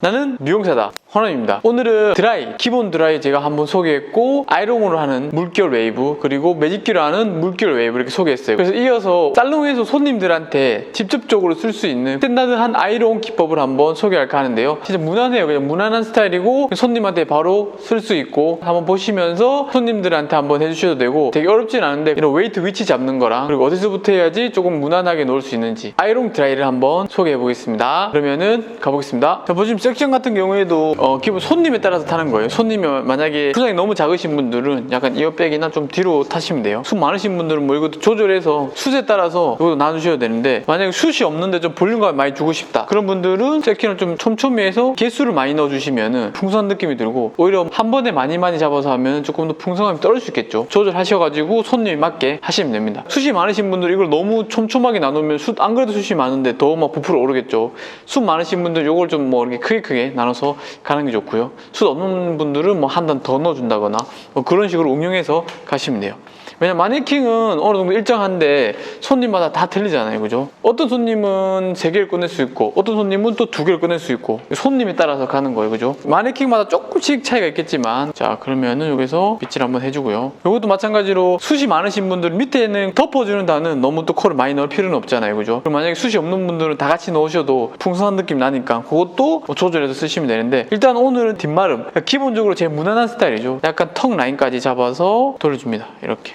나는 미용사다, 헌원입니다. 오늘은 드라이, 기본 드라이 제가 한번 소개했고, 아이롱으로 하는 물결 웨이브, 그리고 매직기로 하는 물결 웨이브 이렇게 소개했어요. 그래서 이어서 살롱에서 손님들한테 직접적으로 쓸 수 있는 스탠다드한 아이롱 기법을 한번 소개할까 하는데요. 진짜 무난해요. 그냥 무난한 스타일이고 손님한테 바로 쓸 수 있고, 한번 보시면서 손님들한테 한번 해주셔도 되고, 되게 어렵진 않은데 이런 웨이트 위치 잡는 거랑, 그리고 어디서부터 해야지 조금 무난하게 놓을 수 있는지 아이롱 드라이를 한번 소개해 보겠습니다. 그러면은 가보겠습니다. 자, 보시면 섹션 같은 경우에도 기본 손님에 따라서 타는 거예요. 손님이 만약에 수량이 너무 작으신 분들은 약간 이어백이나 좀 뒤로 타시면 돼요. 숱 많으신 분들은 뭐 이것도 조절해서 숱에 따라서 이것도 나누셔야 되는데, 만약에 숱이 없는데 좀 볼륨감을 많이 주고 싶다, 그런 분들은 섹션을 좀 촘촘히해서 개수를 많이 넣어주시면은 풍성한 느낌이 들고, 오히려 한 번에 많이 잡아서 하면 조금 더 풍성함이 떨어질 수 있겠죠. 조절하셔가지고 손님이 맞게 하시면 됩니다. 숱이 많으신 분들 이걸 너무 촘촘하게 나누면 안 그래도 숱이 많은데 더 막 부풀어 오르겠죠. 숱 많으신 분들 이걸 좀 뭐 이렇게 크게 나눠서 가는 게 좋고요. 숱 없는 분들은 뭐 한 단 더 넣어준다거나 뭐 그런 식으로 응용해서 가시면 돼요. 왜냐면 마네킹은 어느 정도 일정한데 손님마다 다 틀리잖아요, 그죠? 어떤 손님은 3개를 꺼낼 수 있고, 어떤 손님은 또 2개를 꺼낼 수 있고, 손님에 따라서 가는 거예요, 그죠? 마네킹마다 조금씩 차이가 있겠지만, 자, 그러면은 여기서 빗질 한번 해주고요. 이것도 마찬가지로 숱이 많으신 분들은 밑에는 덮어주는 단은 너무 또 컬을 많이 넣을 필요는 없잖아요, 그죠? 그럼 만약에 숱이 없는 분들은 다 같이 넣으셔도 풍성한 느낌 나니까 그것도 뭐 조절해서 쓰시면 되는데, 일단 오늘은 뒷마름, 기본적으로 제일 무난한 스타일이죠. 약간 턱 라인까지 잡아서 돌려줍니다, 이렇게.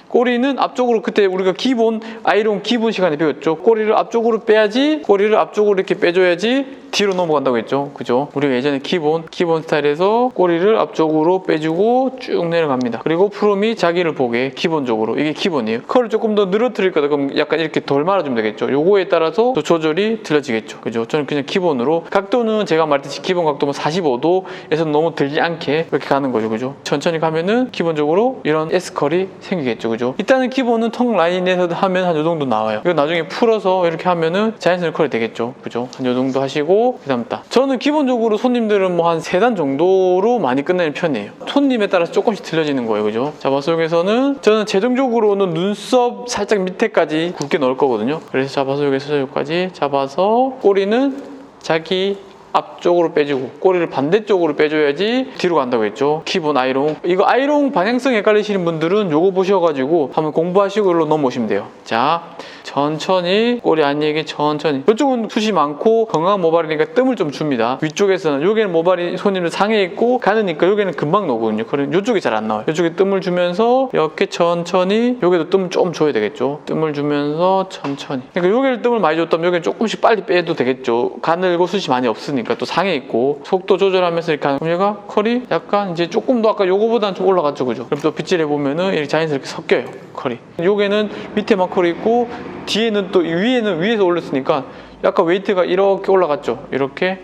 꼬리는 앞쪽으로, 그때 우리가 기본 아이롱 기본 시간에 배웠죠. 꼬리를 앞쪽으로 빼야지, 꼬리를 앞쪽으로 이렇게 빼줘야지 뒤로 넘어간다고 했죠, 그죠? 우리가 예전에 기본 스타일에서 꼬리를 앞쪽으로 빼주고 쭉 내려갑니다. 그리고 프롬이 자기를 보게, 기본적으로 이게 기본이에요. 컬을 조금 더 늘어뜨릴 거다 그럼 약간 이렇게 덜 말아주면 되겠죠. 요거에 따라서 또 조절이 틀려지겠죠, 그죠? 저는 그냥 기본으로, 각도는 제가 말했듯이 기본 각도는 45도에서 너무 들지 않게 이렇게 가는 거죠, 그죠? 천천히 가면은 기본적으로 이런 S컬이 생기겠죠, 그죠? 일단은 기본은 턱 라인에서 하면 한 요 정도 나와요. 이거 나중에 풀어서 이렇게 하면은 자연스러운 컬이 되겠죠, 그죠? 한 요 정도 하시고, 그 다음 따. 저는 기본적으로 손님들은 뭐 한 3단 정도로 많이 끝내는 편이에요. 손님에 따라서 조금씩 틀려지는 거예요, 그죠? 잡아서역에서는 저는 최종적으로는 눈썹 살짝 밑에까지 굵게 넣을 거거든요. 그래서 잡아서역에서 여기까지 잡아서, 꼬리는 자기 앞쪽으로 빼주고 꼬리를 반대쪽으로 빼줘야지 뒤로 간다고 했죠. 기본 아이롱. 이거 아이롱 방향성 헷갈리시는 분들은 요거 보셔가지고 한번 공부하시고 일로 넘어오시면 돼요. 자, 천천히 꼬리 안얘기 천천히. 이쪽은 숱이 많고 건강한 모발이니까 뜸을 좀 줍니다. 위쪽에서는, 여기는 모발이 손님들 상에 있고 가느니까 여기는 금방 나오거든요. 그럼 이쪽이 잘 안 나와요. 이쪽에 뜸을 주면서 이렇게 천천히, 여기도 뜸을 좀 줘야 되겠죠. 뜸을 주면서 천천히. 그러니까 여기를 뜸을 많이 줬다면 여기는 조금씩 빨리 빼도 되겠죠. 가늘고 숱이 많이 없으니까. 또 상에 있고 속도 조절하면서 이렇게 하는, 그럼 얘가 컬이 약간 이제 조금 더 아까 요거보다는 좀 올라갔죠, 그죠? 그럼 또 빗질 해보면은 이렇게 자연스럽게 섞여요, 컬이. 요게는 밑에만 컬이 있고 뒤에는 또 위에서 올렸으니까 약간 웨이트가 이렇게 올라갔죠. 이렇게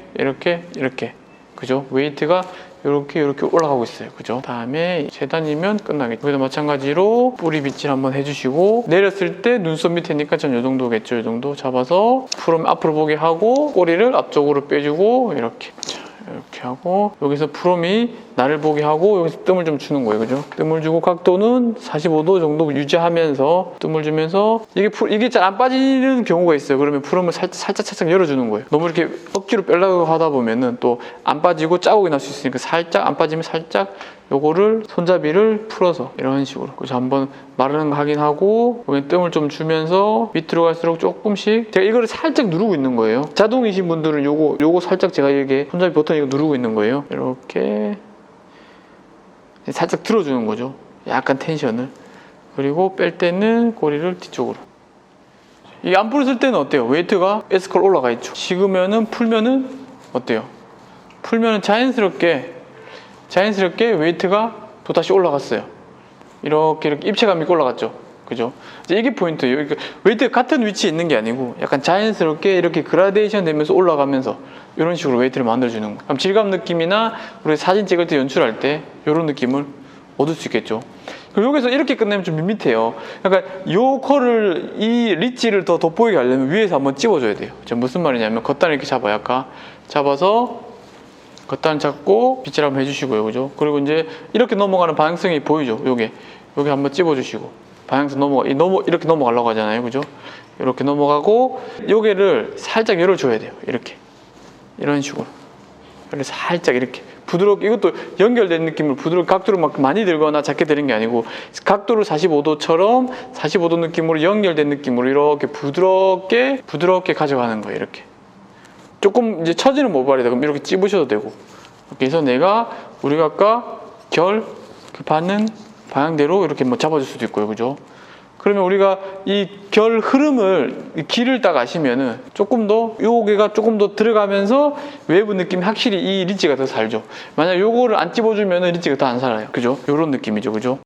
그죠? 웨이트가 이렇게 올라가고 있어요, 그죠? 다음에 3단이면 끝나겠죠. 여기도 마찬가지로 뿌리 빗질 한번 해주시고, 내렸을 때 눈썹 밑에니까 전 이 정도겠죠. 이 정도 잡아서 프롬 앞으로 보게 하고 꼬리를 앞쪽으로 빼주고 이렇게 하고, 여기서 프롬이 나를 보게 하고 여기서 뜸을 좀 주는 거예요, 그죠? 뜸을 주고 각도는 45도 정도 유지하면서 뜸을 주면서, 이게 잘 안 빠지는 경우가 있어요. 그러면 프롬을 살짝 열어주는 거예요. 너무 이렇게 억지로 빼려고 하다 보면은 또 안 빠지고 자국이 날 수 있으니까 살짝, 안 빠지면 살짝 요거를 손잡이를 풀어서 이런 식으로, 그래서 한번 마르는 거 확인하고 여기 뜸을 좀 주면서 밑으로 갈수록 조금씩, 제가 이거를 살짝 누르고 있는 거예요. 자동이신 분들은 요거 살짝 제가 이렇게 손잡이 버튼 이거 누르고 있는 거예요. 이렇게 살짝 들어주는 거죠, 약간 텐션을. 그리고 뺄 때는 꼬리를 뒤쪽으로. 이게 안 풀었을 때는 어때요? 웨이트가 S컬 올라가 있죠. 식으면은, 풀면은 어때요? 풀면은 자연스럽게 웨이트가 또 다시 올라갔어요. 이렇게 입체감 있게 올라갔죠, 그죠? 이제 이게 포인트예요. 웨이트가 같은 위치에 있는 게 아니고 약간 자연스럽게 이렇게 그라데이션 되면서 올라가면서 이런 식으로 웨이트를 만들어주는 거예요. 그럼 질감 느낌이나 우리 사진 찍을 때 연출할 때 이런 느낌을 얻을 수 있겠죠. 그리고 여기서 이렇게 끝내면 좀 밋밋해요. 그러니까 요 컬을, 이 리치를 더 돋보이게 하려면 위에서 한번 찝어줘야 돼요. 무슨 말이냐면 겉단을 이렇게 잡아요. 아까 잡아서 겉단 잡고 빗질 한번 해주시고요, 그죠? 그리고 이제 이렇게 넘어가는 방향성이 보이죠? 여기 한번 찝어주시고, 방향성 이렇게 넘어가려고 하잖아요, 그죠? 이렇게 넘어가고, 여기를 살짝 열어줘야 돼요, 이렇게. 이런 식으로. 이렇게 살짝 이렇게 부드럽게, 이것도 연결된 느낌으로 부드럽게 각도를 막 많이 들거나 작게 드는 게 아니고 각도를 45도처럼 45도 느낌으로 연결된 느낌으로 이렇게 부드럽게 가져가는 거예요. 이렇게 조금 이제 처지는 모발이다 그럼 이렇게 찝으셔도 되고, 이렇게 해서 우리가 아까 그 받는 방향대로 이렇게 뭐 잡아줄 수도 있고요. 그죠? 그러면 우리가 이 결 흐름을, 길을 딱 아시면은 조금 더 요게가 조금 더 들어가면서 외부 느낌이 확실히 이 리치가 더 살죠. 만약 요거를 안 찝어주면은 리치가 더 안 살아요. 그죠? 요런 느낌이죠. 그죠?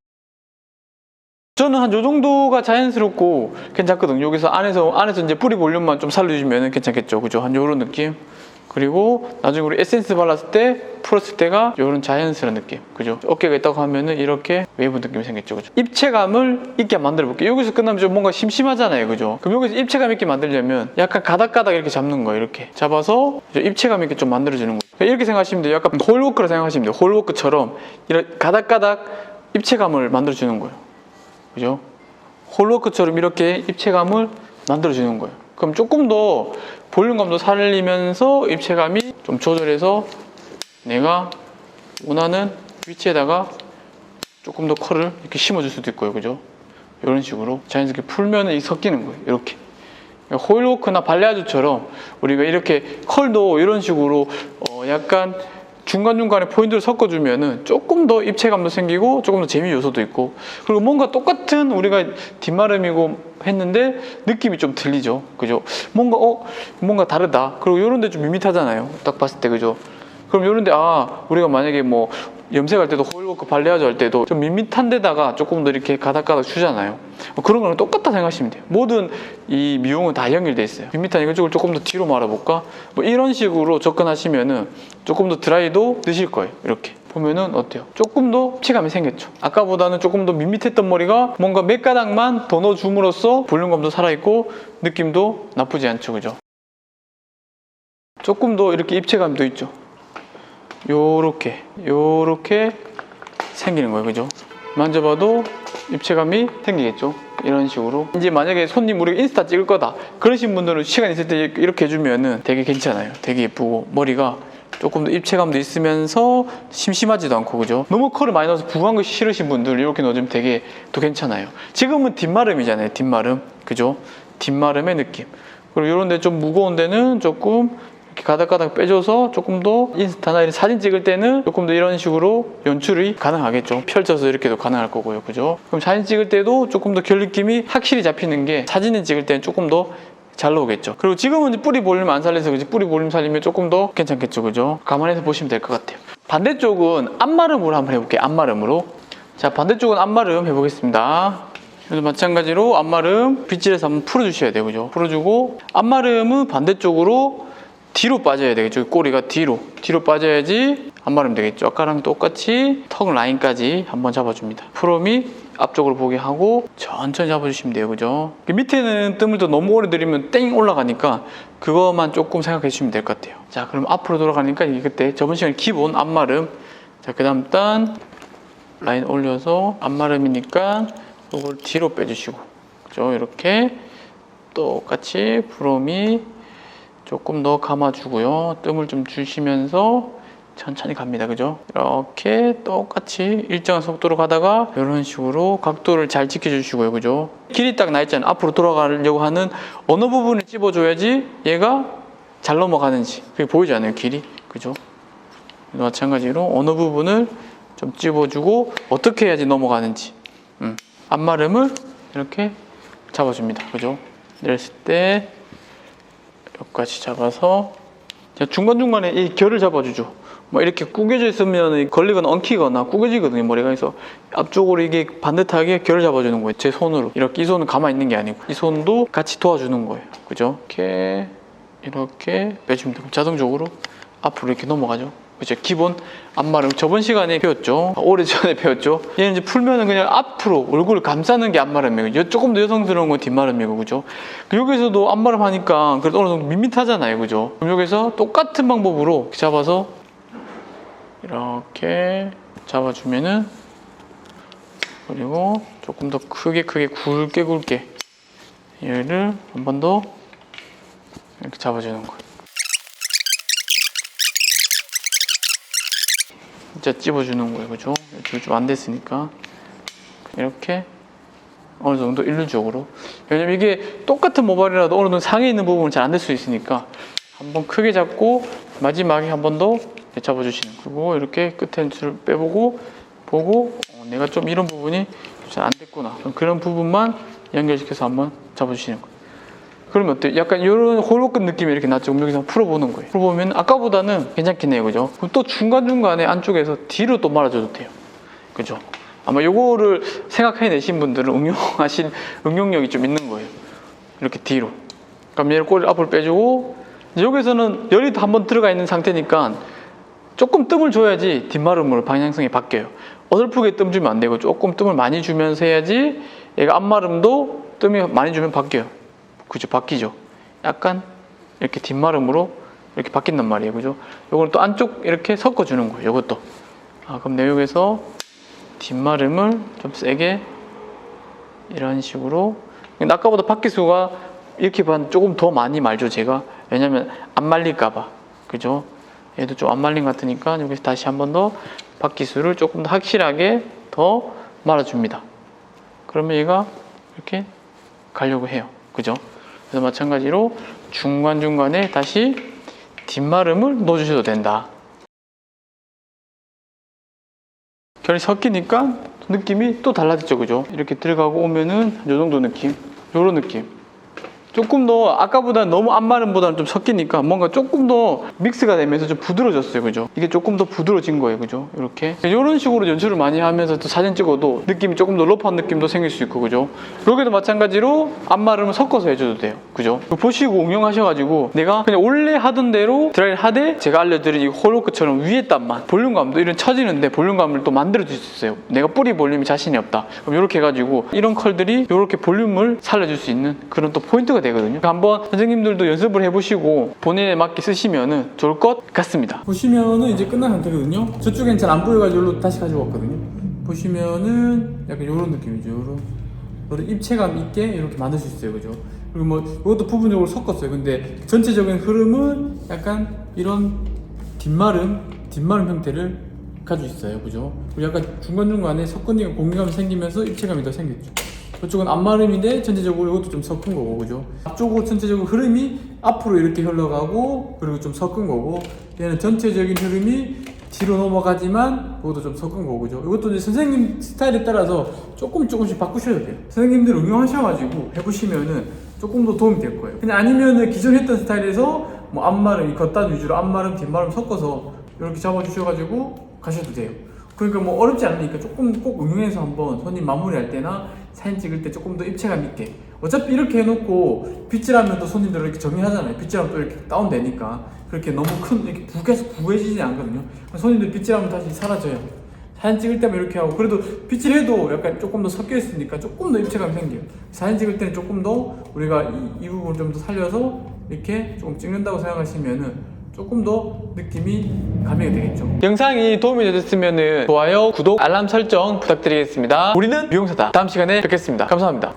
저는 한 요 정도가 자연스럽고 괜찮거든요. 여기서 안에서 이제 뿌리 볼륨만 좀 살려주면 괜찮겠죠. 그죠? 한 요런 느낌. 그리고 나중에 우리 에센스 발랐을 때 풀었을 때가 이런 자연스러운 느낌. 그죠? 어깨가 있다고 하면은 이렇게 웨이브 느낌이 생겼죠. 그죠? 입체감을 있게 만들어 볼게요. 여기서 끝나면 좀 뭔가 심심하잖아요. 그죠? 그럼 여기서 입체감 있게 만들려면 약간 가닥가닥 이렇게 잡는 거예요. 이렇게 잡아서 입체감 있게 좀 만들어 주는 거예요. 이렇게 생각하시면 돼요. 약간 홀워크라 생각하시면 돼요. 홀워크처럼 이렇게 가닥가닥 입체감을 만들어 주는 거예요. 그죠? 홀워크처럼 이렇게 입체감을 만들어 주는 거예요. 그럼 조금 더 볼륨감도 살리면서 입체감이 좀 조절해서 내가 원하는 위치에다가 조금 더 컬을 이렇게 심어줄 수도 있고요. 그죠? 이런 식으로 자연스럽게 풀면은 섞이는 거예요. 이렇게. 호일워크나 발레아주처럼 우리가 이렇게 컬도 이런 식으로 약간 중간중간에 포인트를 섞어주면은 조금 더 입체감도 생기고 조금 더 재미 요소도 있고, 그리고 뭔가 똑같은 우리가 뒷마름이고 했는데 느낌이 좀 틀리죠. 그죠? 뭔가 다르다. 그리고 이런 데 좀 밋밋하잖아요. 딱 봤을 때. 그죠? 그럼 이런 데 우리가 만약에 뭐 염색할 때도 호일워크 발레아주 할 때도 좀 밋밋한 데다가 조금 더 이렇게 가닥가닥 주잖아요. 그런 거랑 똑같다 생각하시면 돼요. 모든 이 미용은 다 연결돼 있어요. 밋밋한 이쪽을 조금 더 뒤로 말아볼까? 뭐 이런 식으로 접근하시면은 조금 더 드라이도 느실 거예요. 이렇게 보면은 어때요? 조금 더 입체감이 생겼죠. 아까보다는 조금 더 밋밋했던 머리가 뭔가 몇 가닥만 더 넣어줌으로써 볼륨감도 살아있고 느낌도 나쁘지 않죠. 그죠? 조금 더 이렇게 입체감도 있죠. 요렇게 생기는 거예요. 그죠? 만져봐도 입체감이 생기겠죠. 이런 식으로 이제 만약에 손님 우리가 인스타 찍을 거다 그러신 분들은 시간 있을 때 이렇게 해주면은 되게 괜찮아요. 되게 예쁘고 머리가 조금 더 입체감도 있으면서 심심하지도 않고. 그죠? 너무 컬을 많이 넣어서 부한 거 싫으신 분들 이렇게 넣어주면 되게 또 괜찮아요. 지금은 뒷마름이잖아요. 뒷마름. 그죠? 뒷마름의 느낌. 그리고 이런 데 좀 무거운 데는 조금 이렇게 가닥가닥 빼줘서 조금 더 인스타나 이런 사진 찍을 때는 조금 더 이런 식으로 연출이 가능하겠죠. 펼쳐서 이렇게도 가능할 거고요. 그죠? 그럼 사진 찍을 때도 조금 더 결 느낌이 확실히 잡히는 게 사진을 찍을 때는 조금 더 잘 나오겠죠. 그리고 지금은 이제 뿌리 볼륨 안 살려서 그지, 뿌리 볼륨 살리면 조금 더 괜찮겠죠. 그죠? 감안해서 보시면 될 것 같아요. 반대쪽은 앞마름으로 한번 해볼게요. 앞마름으로. 자, 반대쪽은 앞마름 해보겠습니다. 그래서 마찬가지로 앞마름 빗질해서 한번 풀어주셔야 돼요. 그죠? 풀어주고 앞마름은 반대쪽으로 뒤로 빠져야 되겠죠. 꼬리가 뒤로 빠져야지 앞마름 되겠죠. 아까랑 똑같이 턱 라인까지 한번 잡아줍니다. 프롬이 앞쪽으로 보게 하고 천천히 잡아주시면 돼요. 그죠? 밑에는 뜸을 또 너무 오래 들이면 땡 올라가니까 그것만 조금 생각해 주시면 될 것 같아요. 자, 그럼 앞으로 돌아가니까 이게 그때 저번 시간에 기본 앞마름. 자, 그 다음 단 라인 올려서 앞마름이니까 이걸 뒤로 빼주시고, 그죠? 이렇게 똑같이 프롬이 조금 더 감아주고요. 뜸을 좀 주시면서 천천히 갑니다. 그죠? 이렇게 똑같이 일정한 속도로 가다가 이런 식으로 각도를 잘 지켜주시고요. 그죠? 길이 딱 나 있잖아요. 앞으로 돌아가려고 하는 어느 부분을 찝어줘야지 얘가 잘 넘어가는지 그게 보이지 않아요? 길이. 그죠? 마찬가지로 어느 부분을 좀 찝어주고 어떻게 해야지 넘어가는지 앞마름을 이렇게 잡아줍니다. 그죠? 내렸을 때 여기까지 잡아서 중간중간에 이 결을 잡아주죠. 뭐 이렇게 구겨져 있으면 걸리거나 엉키거나 구겨지거든요. 머리가. 그래서 앞쪽으로 이게 반듯하게 결을 잡아주는 거예요. 제 손으로. 이렇게 이 손은 가만히 있는 게 아니고 이 손도 같이 도와주는 거예요. 그죠? 이렇게 빼주면 되고 자동적으로 앞으로 이렇게 넘어가죠. 그죠? 기본 앞마름 저번 시간에 배웠죠. 오래전에 배웠죠. 얘는 이제 풀면은 그냥 앞으로 얼굴을 감싸는 게 앞마름이고 조금 더 여성스러운 건 뒷마름이고. 그죠? 여기서도 앞마름 하니까 그래도 어느 정도 밋밋하잖아요. 그죠? 그럼 여기서 똑같은 방법으로 잡아서 이렇게 잡아주면은, 그리고 조금 더 크게 굵게 얘를 한 번 더 이렇게 잡아주는 거예요. 진짜 찝어주는 거예요. 그죠? 지금 좀 안 됐으니까 이렇게 어느 정도 일률적으로. 왜냐면 이게 똑같은 모발이라도 어느 정도 상에 있는 부분은 잘 안 될 수 있으니까 한번 크게 잡고 마지막에 한 번 더 잡아주시는. 그리고 이렇게 끝에 줄을 빼보고 보고 내가 좀 이런 부분이 잘 안 됐구나. 그런 부분만 연결시켜서 한번 잡아주시는 거예요. 그러면 어때요? 약간 이런 홀로끝 느낌이 이렇게 났죠. 여기서 한번 풀어보는 거예요. 풀어보면 아까보다는 괜찮긴 해요. 그죠? 그럼 또 중간중간에 안쪽에서 뒤로 또 말아줘도 돼요. 그죠? 아마 요거를 생각해내신 분들은 응용력이 좀 있는 거예요. 이렇게 뒤로. 그럼 얘를 꼬리를 앞으로 빼주고, 여기서는 열이 한번 들어가 있는 상태니까 조금 뜸을 줘야지 뒷마름으로 방향성이 바뀌어요. 어설프게 뜸 주면 안 되고 조금 뜸을 많이 주면서 해야지 얘가 앞마름도 뜸이 많이 주면 바뀌어요. 그죠? 바뀌죠? 약간 이렇게 뒷마름으로 이렇게 바뀐단 말이에요. 그죠? 요거는 또 안쪽 이렇게 섞어주는 거예요. 요것도. 그럼 내역에서 뒷마름을 좀 세게 이런 식으로. 아까보다 바퀴수가 이렇게 반 조금 더 많이 말죠, 제가. 왜냐면 안 말릴까봐. 그죠? 얘도 좀 안 말린 것 같으니까 여기서 다시 한 번 더 바퀴수를 조금 더 확실하게 더 말아줍니다. 그러면 얘가 이렇게 가려고 해요. 그죠? 그래서 마찬가지로 중간중간에 다시 뒷마름을 넣어주셔도 된다. 결이 섞이니까 느낌이 또 달라졌죠. 그죠? 이렇게 들어가고 오면은 이 정도 느낌, 요런 느낌. 조금 더 아까보다 너무 앞마름보다는 좀 섞이니까 뭔가 조금 더 믹스가 되면서 좀 부드러워졌어요. 그죠? 이게 조금 더 부드러워진 거예요. 그죠? 이렇게 이런 식으로 연출을 많이 하면서 또 사진 찍어도 느낌이 조금 더 러프한 느낌도 생길 수 있고. 그죠? 여기도 마찬가지로 앞마름을 섞어서 해줘도 돼요. 그죠? 보시고 응용하셔가지고 내가 그냥 원래 하던 대로 드라이를 하되 제가 알려드린 이 홀로크처럼 위에 땀만 볼륨감도 이런 처지는데 볼륨감을 또 만들어줄 수 있어요. 내가 뿌리 볼륨이 자신이 없다. 그럼 이렇게 해가지고 이런 컬들이 이렇게 볼륨을 살려줄 수 있는 그런 또 포인트가 되거든요. 한번 선생님들도 연습을 해보시고 본인에 맞게 쓰시면 좋을 것 같습니다. 보시면은 이제 끝난 상태거든요. 저쪽엔 잘 안 보여가지고 여기로 다시 가지고 왔거든요. 보시면은 약간 이런 느낌이죠. 이런 입체감 있게 이렇게 만들 수 있어요. 그죠? 그리고 뭐 이것도 부분적으로 섞었어요. 근데 전체적인 흐름은 약간 이런 뒷마름 형태를 가지고 있어요. 그죠? 그리고 약간 중간중간에 섞은니가 공유감이 생기면서 입체감이 더 생겼죠. 이쪽은 앞마름인데 전체적으로 이것도 좀 섞은 거고. 그죠? 앞쪽은 전체적으로 흐름이 앞으로 이렇게 흘러가고 그리고 좀 섞은 거고, 얘는 전체적인 흐름이 뒤로 넘어가지만 이것도 좀 섞은 거고. 그죠? 이것도 이제 선생님 스타일에 따라서 조금씩 바꾸셔도 돼요. 선생님들 응용하셔가지고 해보시면은 조금 더 도움이 될 거예요. 그냥 아니면은 기존 했던 스타일에서 뭐 앞마름, 겉단 위주로 앞마름, 뒷마름 섞어서 이렇게 잡아주셔가지고 가셔도 돼요. 그러니까 뭐 어렵지 않으니까 조금 꼭 응용해서 한번 손님 마무리할 때나 사진 찍을 때 조금 더 입체감 있게. 어차피 이렇게 해놓고 빗질하면 또 손님들 이렇게 정리하잖아요. 빗질하면 또 이렇게 다운되니까 그렇게 너무 큰 이렇게 부해지지 않거든요. 손님들 빗질하면 다시 사라져요. 사진 찍을 때만 이렇게 하고, 그래도 빗질해도 약간 조금 더 섞여 있으니까 조금 더 입체감이 생겨요. 사진 찍을 때는 조금 더 우리가 이 부분을 좀 더 살려서 이렇게 조금 찍는다고 생각하시면은 조금 더 느낌이 가미가 되겠죠. 영상이 도움이 되셨으면 좋아요, 구독, 알람 설정 부탁드리겠습니다. 우리는 미용사다. 다음 시간에 뵙겠습니다. 감사합니다.